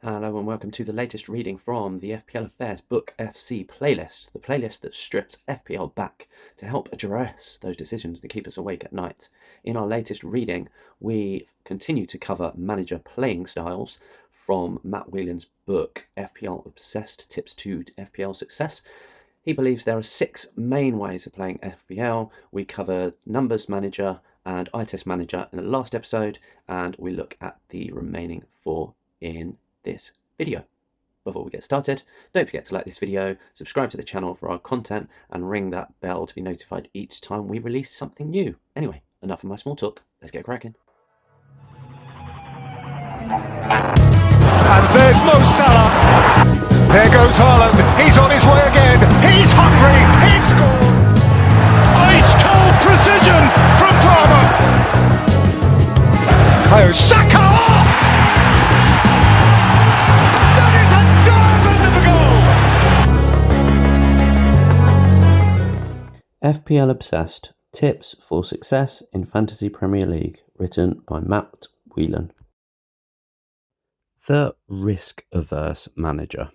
Hello and welcome to the latest reading from the FPL Affairs Book FC playlist, the playlist that strips FPL back to help address those decisions that keep us awake at night. In our latest reading, we continue to cover Manager Playing Styles from Matt Whelan's book FPL Obsessed, Tips to FPL Success. He believes there are 6 main ways of playing FPL. We covered Numbers Manager and Eye Test Manager in the last episode, and we look at the remaining 4 in this video. Before we get started, don't forget to like this video, subscribe to the channel for our content, and ring that bell to be notified each time we release something new. Anyway, enough of my small talk, let's get cracking. And there's Mo Salah. There goes Haaland. He's on his way again. He's hungry. He's scored. Ice cold precision from Palmer. Oh, Saka! That is a diamond of a goal. FPL Obsessed, Tips for Success in Fantasy Premier League, written by Matt Whelan. The risk-averse manager.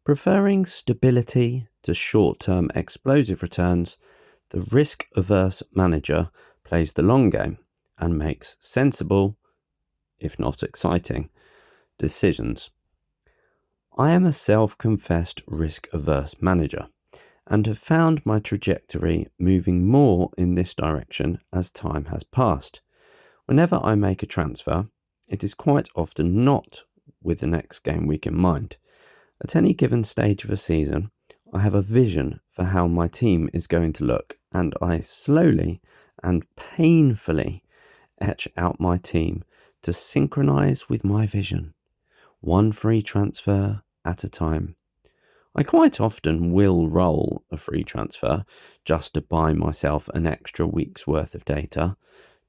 Preferring stability to short-term explosive returns, the risk-averse manager plays the long game and makes sensible, if not exciting, decisions. I am a self-confessed risk-averse manager and have found my trajectory moving more in this direction as time has passed. Whenever I make a transfer, it is quite often not with the next game week in mind. At any given stage of a season, I have a vision for how my team is going to look, and I slowly and painfully etch out my team to synchronise with my vision, one free transfer at a time. I quite often will roll a free transfer just to buy myself an extra week's worth of data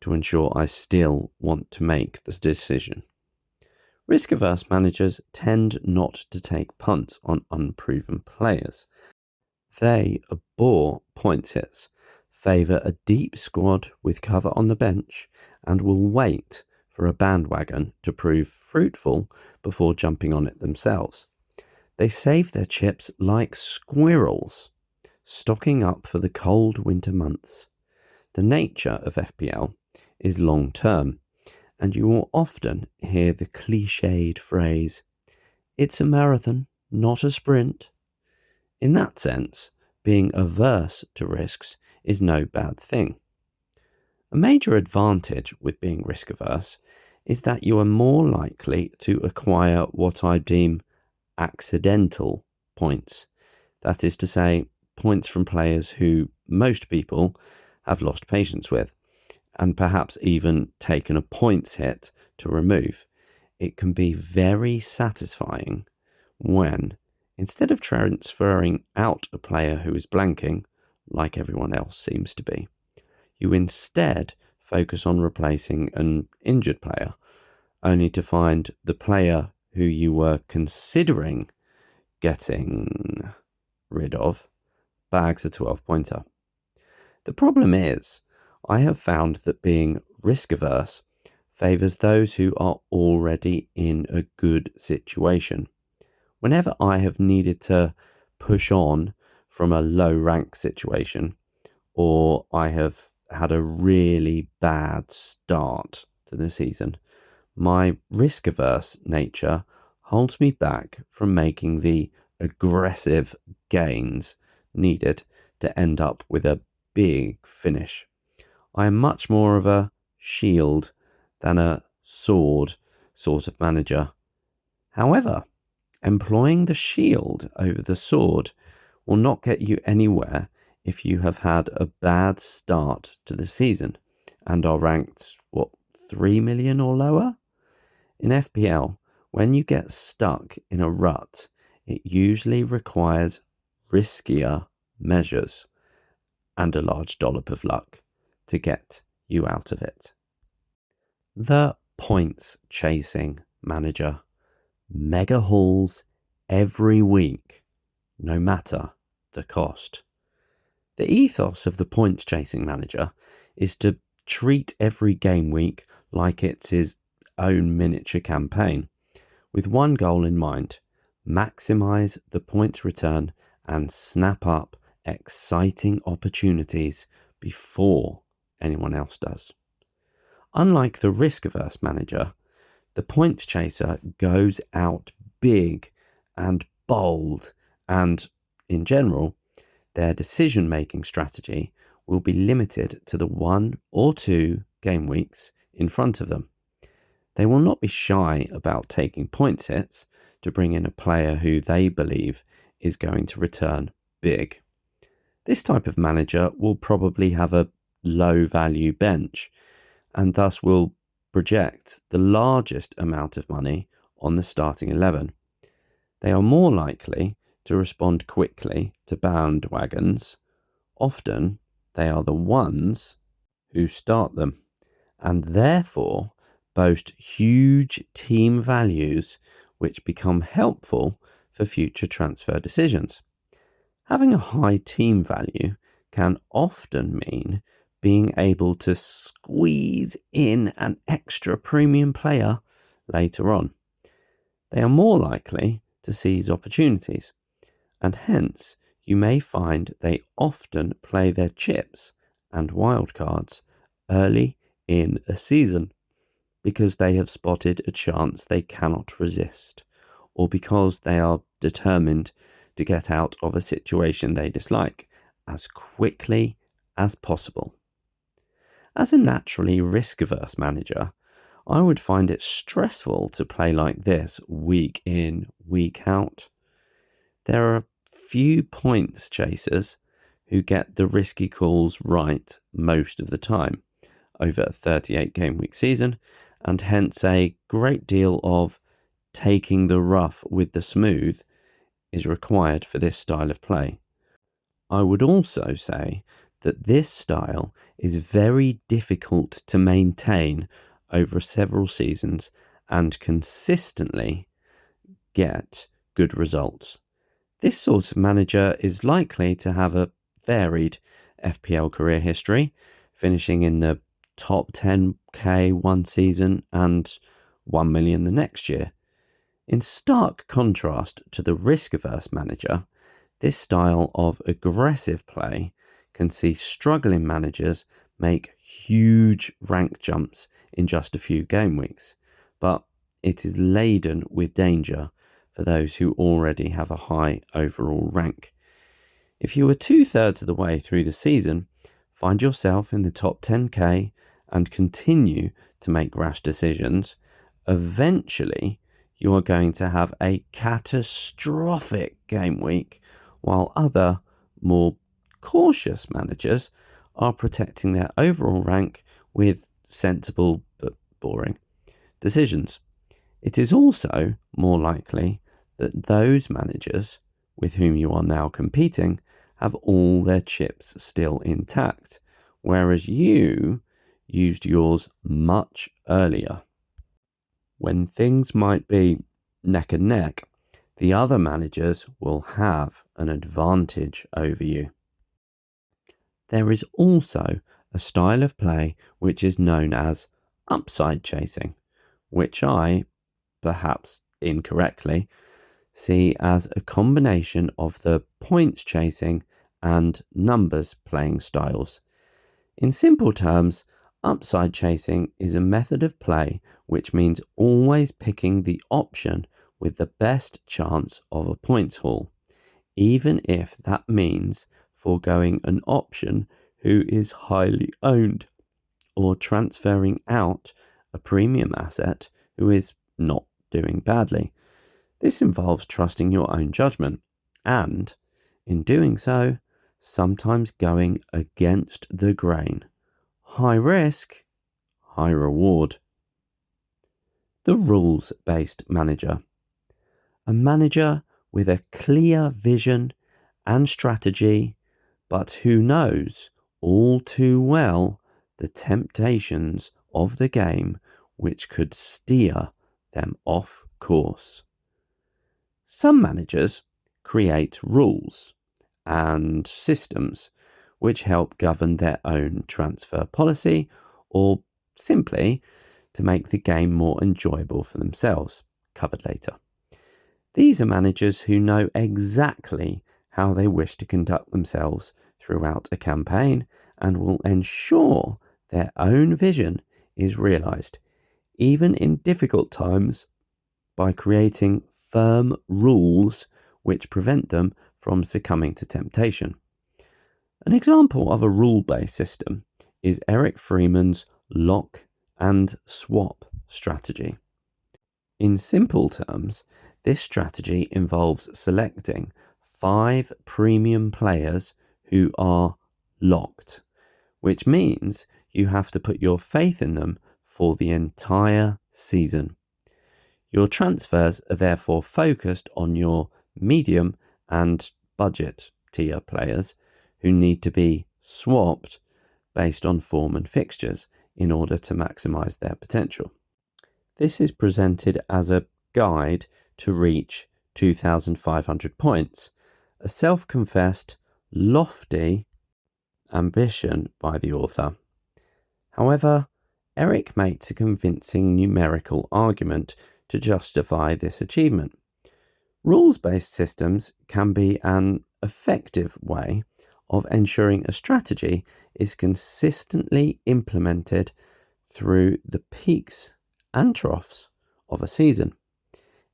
to ensure I still want to make the decision. Risk-averse managers tend not to take punts on unproven players. They abhor points hits, favour a deep squad with cover on the bench, and will wait for a bandwagon to prove fruitful before jumping on it themselves. They save their chips like squirrels, stocking up for the cold winter months. The nature of FPL is long-term, and you will often hear the cliched phrase, "It's a marathon, not a sprint." In that sense, being averse to risks is no bad thing. A major advantage with being risk-averse is that you are more likely to acquire what I deem accidental points. That is to say, points from players who most people have lost patience with, and perhaps even taken a points hit to remove. It can be very satisfying when, instead of transferring out a player who is blanking, like everyone else seems to be, you instead focus on replacing an injured player, only to find the player who you were considering getting rid of bags a 12-pointer. The problem is, I have found that being risk-averse favours those who are already in a good situation. Whenever I have needed to push on from a low-rank situation, or I have had a really bad start to the season, my risk-averse nature holds me back from making the aggressive gains needed to end up with a big finish. I am much more of a shield than a sword sort of manager. However, employing the shield over the sword will not get you anywhere if you have had a bad start to the season and are ranked, 3 million or lower? In FPL, when you get stuck in a rut, it usually requires riskier measures and a large dollop of luck to get you out of it. The points chasing manager. Mega hauls every week, no matter the cost. The ethos of the points chasing manager is to treat every game week like it's his own miniature campaign. with one goal in mind: maximise the points return and snap up exciting opportunities before anyone else does. Unlike the risk-averse manager, the points chaser goes out big and bold, and in general, their decision-making strategy will be limited to the 1 or 2 game weeks in front of them. They will not be shy about taking points hits to bring in a player who they believe is going to return big. This type of manager will probably have a low value bench and thus will project the largest amount of money on the starting 11. They are more likely to respond quickly to bandwagons. Often they are the ones who start them, and therefore boast huge team values which become helpful for future transfer decisions. Having a high team value can often mean being able to squeeze in an extra premium player later on. They are more likely to seize opportunities, and hence you may find they often play their chips and wildcards early in a season because they have spotted a chance they cannot resist, or because they are determined to get out of a situation they dislike as quickly as possible. As a naturally risk-averse manager, I would find it stressful to play like this week in, week out. There are few points chasers who get the risky calls right most of the time over a 38 game week season, and hence a great deal of taking the rough with the smooth is required for this style of play. I would also say that this style is very difficult to maintain over several seasons and consistently get good results. This sort of manager is likely to have a varied FPL career history, finishing in the top 10k one season and 1 million the next year. In stark contrast to the risk-averse manager, this style of aggressive play can see struggling managers make huge rank jumps in just a few game weeks, but it is laden with danger for those who already have a high overall rank. If you are 2/3 of the way through the season, find yourself in the top 10k and continue to make rash decisions, eventually you are going to have a catastrophic game week, while other, more cautious managers are protecting their overall rank with sensible but boring decisions. It is also more likely that those managers with whom you are now competing have all their chips still intact, whereas you used yours much earlier. When things might be neck and neck, the other managers will have an advantage over you. There is also a style of play which is known as upside chasing, which I, perhaps incorrectly, see as a combination of the points chasing and numbers playing styles. In simple terms, upside chasing is a method of play which means always picking the option with the best chance of a points haul, even if that means foregoing an option who is highly owned, or transferring out a premium asset who is not doing badly. This involves trusting your own judgment and, in doing so, sometimes going against the grain. High risk, high reward. The rules-based manager. A manager with a clear vision and strategy, but who knows all too well the temptations of the game which could steer them off course. Some managers create rules and systems which help govern their own transfer policy, or simply to make the game more enjoyable for themselves. covered later. These are managers who know exactly how they wish to conduct themselves throughout a campaign and will ensure their own vision is realised, even in difficult times, by creating firm rules which prevent them from succumbing to temptation. An example of a rule-based system is Eric Freeman's lock and swap strategy. In simple terms, this strategy involves selecting 5 premium players who are locked, which means you have to put your faith in them for the entire season. Your transfers are therefore focused on your medium and budget tier players who need to be swapped based on form and fixtures in order to maximise their potential. This is presented as a guide to reach 2,500 points, a self-confessed, lofty ambition by the author. However, Eric makes a convincing numerical argument to justify this achievement. Rules-based systems can be an effective way of ensuring a strategy is consistently implemented through the peaks and troughs of a season.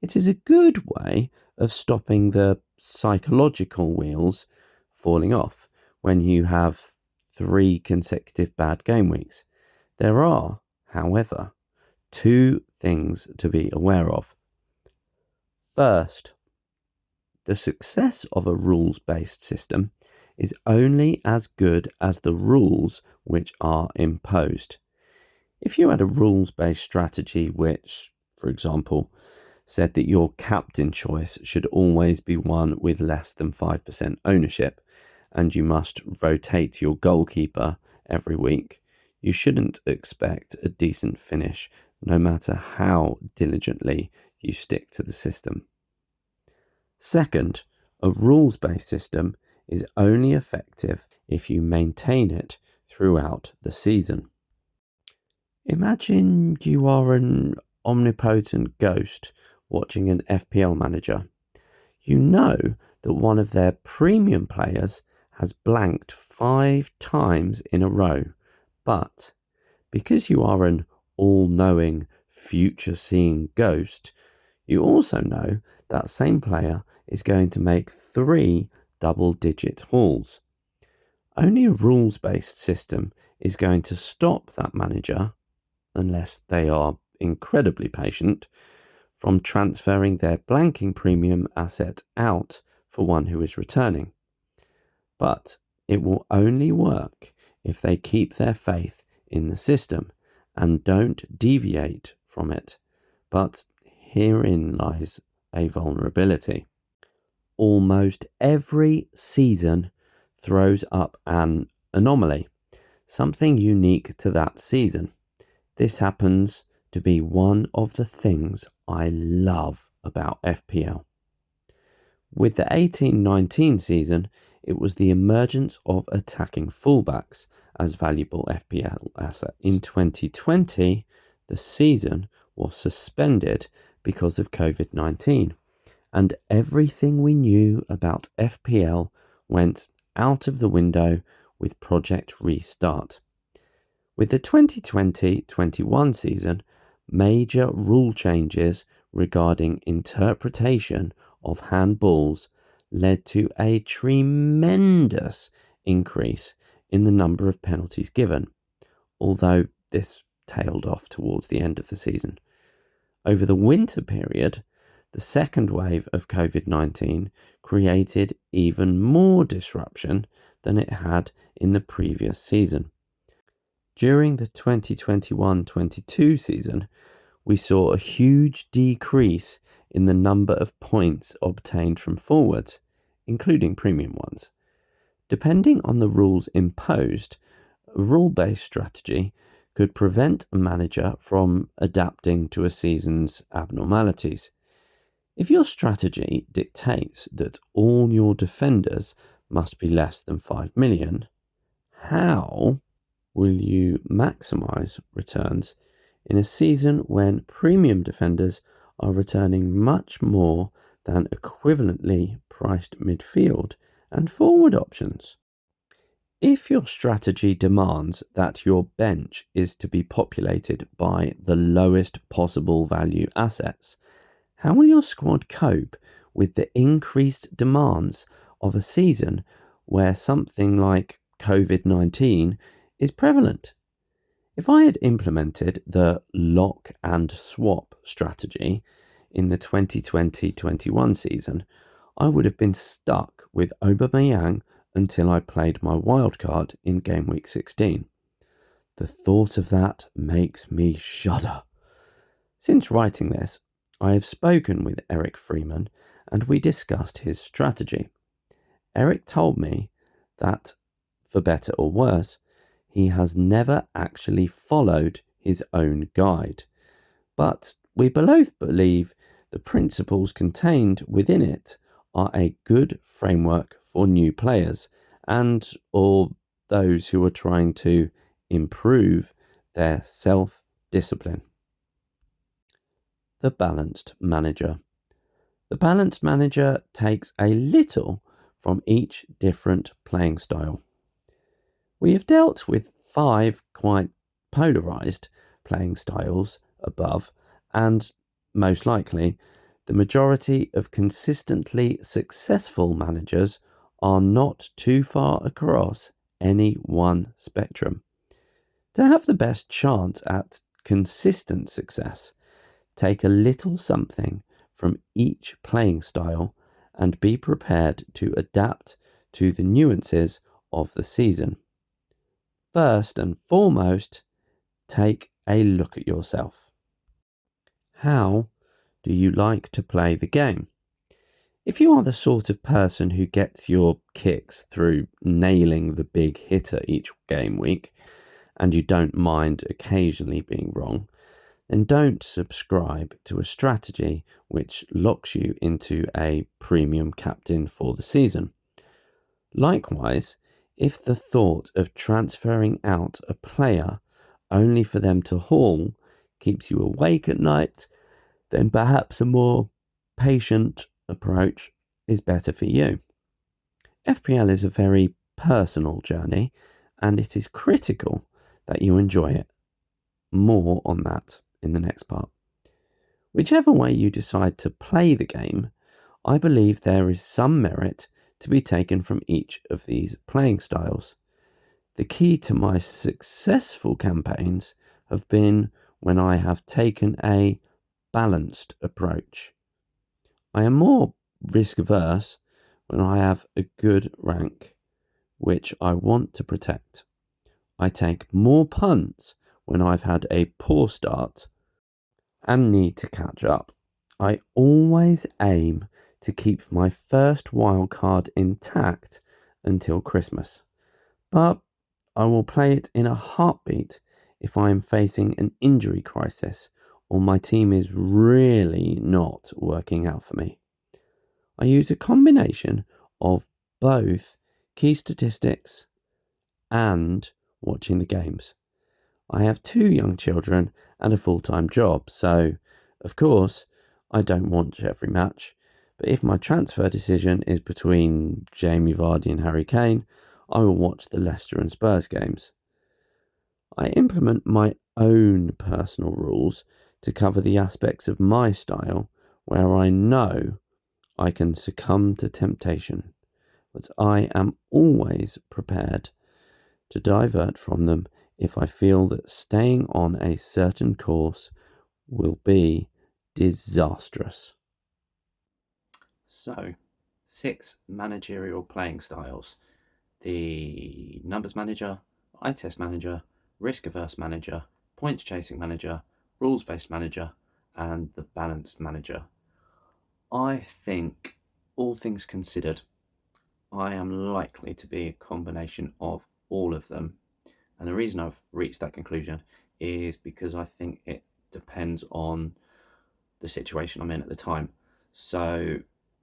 It is a good way of stopping the psychological wheels falling off when you have 3 consecutive bad game weeks. There are, however, 2 things to be aware of. First, the success of a rules-based system is only as good as the rules which are imposed. If you had a rules-based strategy which, for example, said that your captain choice should always be one with less than 5% ownership and you must rotate your goalkeeper every week, you shouldn't expect a decent finish no matter how diligently you stick to the system. Second, a rules-based system is only effective if you maintain it throughout the season. Imagine you are an omnipotent ghost watching an FPL manager. You know that one of their premium players has blanked 5 times in a row, but because you are an all-knowing, future-seeing ghost, you also know that same player is going to make 3 double-digit hauls. Only a rules-based system is going to stop that manager, unless they are incredibly patient, from transferring their blanking premium asset out for one who is returning. But it will only work if they keep their faith in the system and don't deviate from it. But herein lies a vulnerability. Almost every season throws up an anomaly, something unique to that season. This happens to be one of the things I love about FPL. With the 18-19 season, it was the emergence of attacking fullbacks as valuable FPL assets. In 2020, the season was suspended because of COVID-19, and everything we knew about FPL went out of the window with Project Restart. With the 2020-21 season, major rule changes regarding interpretation of handballs led to a tremendous increase in the number of penalties given, although this tailed off towards the end of the season. Over the winter period, the second wave of COVID-19 created even more disruption than it had in the previous season. During the 2021-22 season, we saw a huge decrease in the number of points obtained from forwards, including premium ones. Depending on the rules imposed, a rule-based strategy could prevent a manager from adapting to a season's abnormalities. If your strategy dictates that all your defenders must be less than 5 million, how will you maximise returns in a season when premium defenders are returning much more than equivalently priced midfield and forward options. If your strategy demands that your bench is to be populated by the lowest possible value assets, how will your squad cope with the increased demands of a season where something like COVID-19 is prevalent? If I had implemented the lock and swap strategy in the 2020-21 season, I would have been stuck with Aubameyang until I played my wildcard in game week 16. The thought of that makes me shudder. Since writing this, I have spoken with Eric Freeman and we discussed his strategy. Eric told me that, for better or worse, he has never actually followed his own guide, but we both believe the principles contained within it are a good framework for new players and or those who are trying to improve their self-discipline. The Balanced Manager. The Balanced Manager takes a little from each different playing style. We have dealt with 5 quite polarised playing styles above, and most likely, the majority of consistently successful managers are not too far across any one spectrum. To have the best chance at consistent success, take a little something from each playing style and be prepared to adapt to the nuances of the season. First and foremost, take a look at yourself. How do you like to play the game? If you are the sort of person who gets your kicks through nailing the big hitter each game week, and you don't mind occasionally being wrong, then don't subscribe to a strategy which locks you into a premium captain for the season. Likewise, if the thought of transferring out a player only for them to haul keeps you awake at night, then perhaps a more patient approach is better for you. FPL is a very personal journey, and it is critical that you enjoy it. More on that in the next part. Whichever way you decide to play the game, I believe there is some merit to be taken from each of these playing styles. The key to my successful campaigns have been when I have taken a balanced approach. I am more risk averse when I have a good rank, which I want to protect. I take more punts when I've had a poor start and need to catch up. I always aim to keep my first wildcard intact until Christmas, but I will play it in a heartbeat if I am facing an injury crisis or my team is really not working out for me. I use a combination of both key statistics and watching the games. I have 2 young children and a full-time job, so, of course, I don't watch every match, but if my transfer decision is between Jamie Vardy and Harry Kane, I will watch the Leicester and Spurs games. I implement my own personal rules to cover the aspects of my style where I know I can succumb to temptation, but I am always prepared to divert from them if I feel that staying on a certain course will be disastrous. So, 6 managerial playing styles: the numbers manager, eye test manager, risk averse manager, points chasing manager, rules based manager, and the balanced manager. I think, all things considered, I am likely to be a combination of all of them. And the reason I've reached that conclusion is because I think it depends on the situation I'm in at the time. So,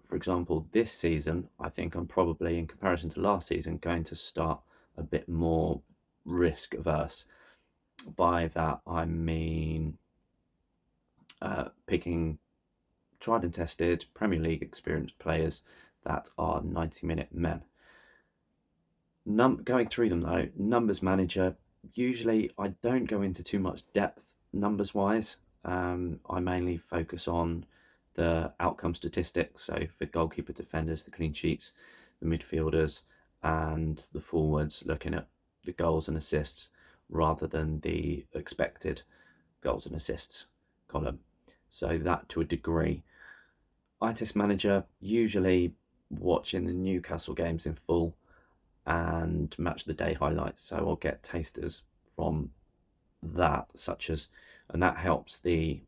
for example, this season, I think I'm probably, in comparison to last season, going to start a bit more risk averse. By that, I mean picking tried and tested Premier League experienced players that are 90-minute men. Going through them though, Numbers Manager, usually I don't go into too much depth numbers wise. I mainly focus on the outcome statistics, so for goalkeeper, defenders, the clean sheets, the midfielders, and the forwards, looking at the goals and assists rather than the expected goals and assists column. So that to a degree. Eye Test Manager, usually watching the Newcastle games in full and match the day highlights, so I'll get tasters from that, and that helps the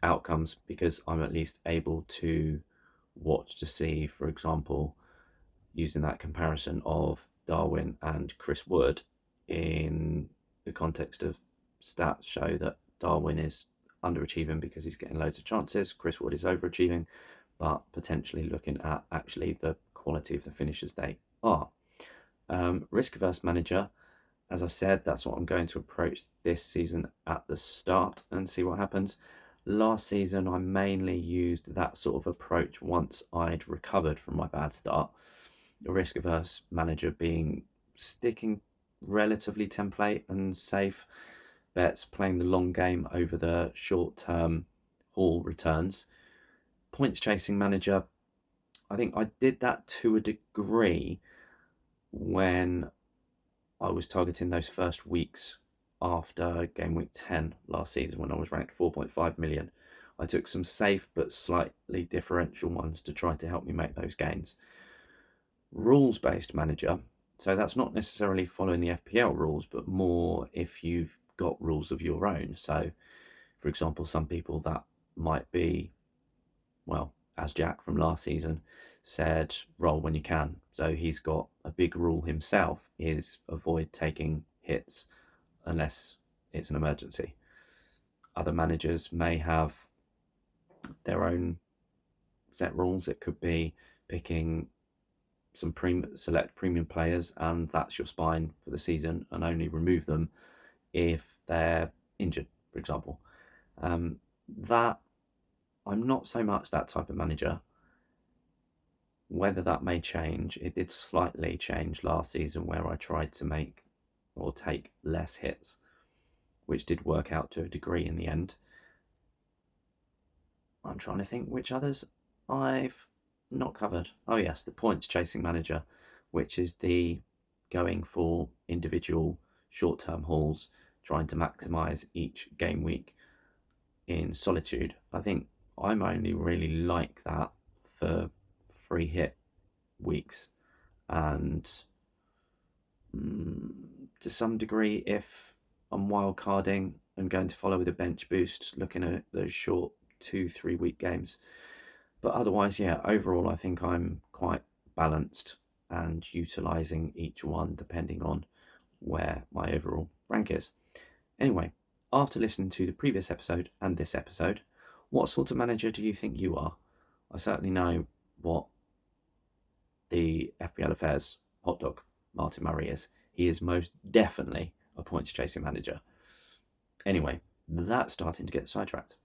outcomes because I'm at least able to watch to see, for example, using that comparison of Darwin and Chris Wood in the context of stats show that Darwin is underachieving because he's getting loads of chances, Chris Wood is overachieving, but potentially looking at actually the quality of the finishes they are. Risk averse manager, as I said, that's what I'm going to approach this season at the start and see what happens. Last season, I mainly used that sort of approach once I'd recovered from my bad start. The risk averse manager being sticking relatively template and safe bets, playing the long game over the short term haul returns. Points chasing manager, I think I did that to a degree when I was targeting those first weeks after game week 10 last season when I was ranked 4.5 million. I took some safe but slightly differential ones to try to help me make those gains. Rules-based manager, so that's not necessarily following the FPL rules, but more if you've got rules of your own. So, for example, some people that might be, well, as Jack from last season said, roll when you can. So he's got a big rule himself, is avoid taking hits unless it's an emergency. Other managers may have their own set rules. It could be picking some select premium players and that's your spine for the season, and only remove them if they're injured, for example. That I'm not so much that type of manager. Whether that may change, it did slightly change last season where I tried to make or take less hits, which did work out to a degree in the end. I'm trying to think which others I've not covered. Oh yes, the points chasing manager, which is the going for individual short-term hauls, trying to maximize each game week in solitude. I think I'm only really like that for free hit weeks and to some degree if I'm wildcarding and going to follow with a bench boost, looking at those short 2-3 week games. But otherwise, yeah, overall I think I'm quite balanced and utilising each one depending on where my overall rank is. Anyway, after listening to the previous episode and this episode, what sort of manager do you think you are? I certainly know what the FPL Affairs hot dog Martin Murray is. He is most definitely a points chasing manager. Anyway, that's starting to get sidetracked.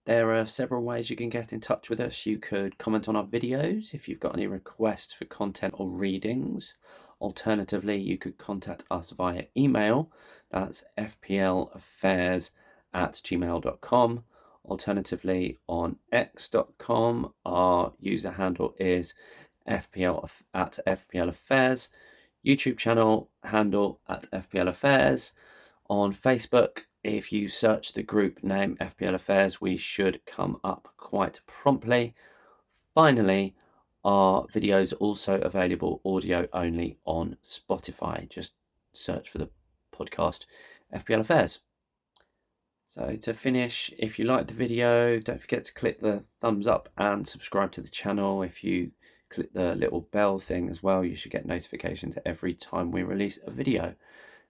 There are several ways you can get in touch with us. You could comment on our videos if you've got any requests for content or readings. Alternatively, you could contact us via email. That's fplaffairs@gmail.com. Alternatively, on x.com, our user handle is FPL Affairs. YouTube channel handle @FPL Affairs. On Facebook, if you search the group name FPL Affairs, we should come up quite promptly. Finally, our videos also available audio only on Spotify. Just search for the podcast FPL Affairs. So to finish, if you liked the video, don't forget to click the thumbs up and subscribe to the channel. If you click the little bell thing as well, you should get notifications every time we release a video.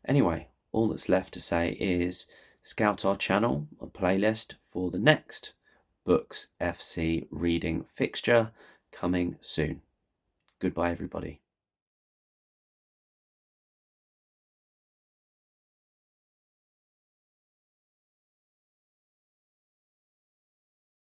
Anyway, all that's left to say is scout our channel, a playlist for the next Books FC reading fixture coming soon. Goodbye, everybody.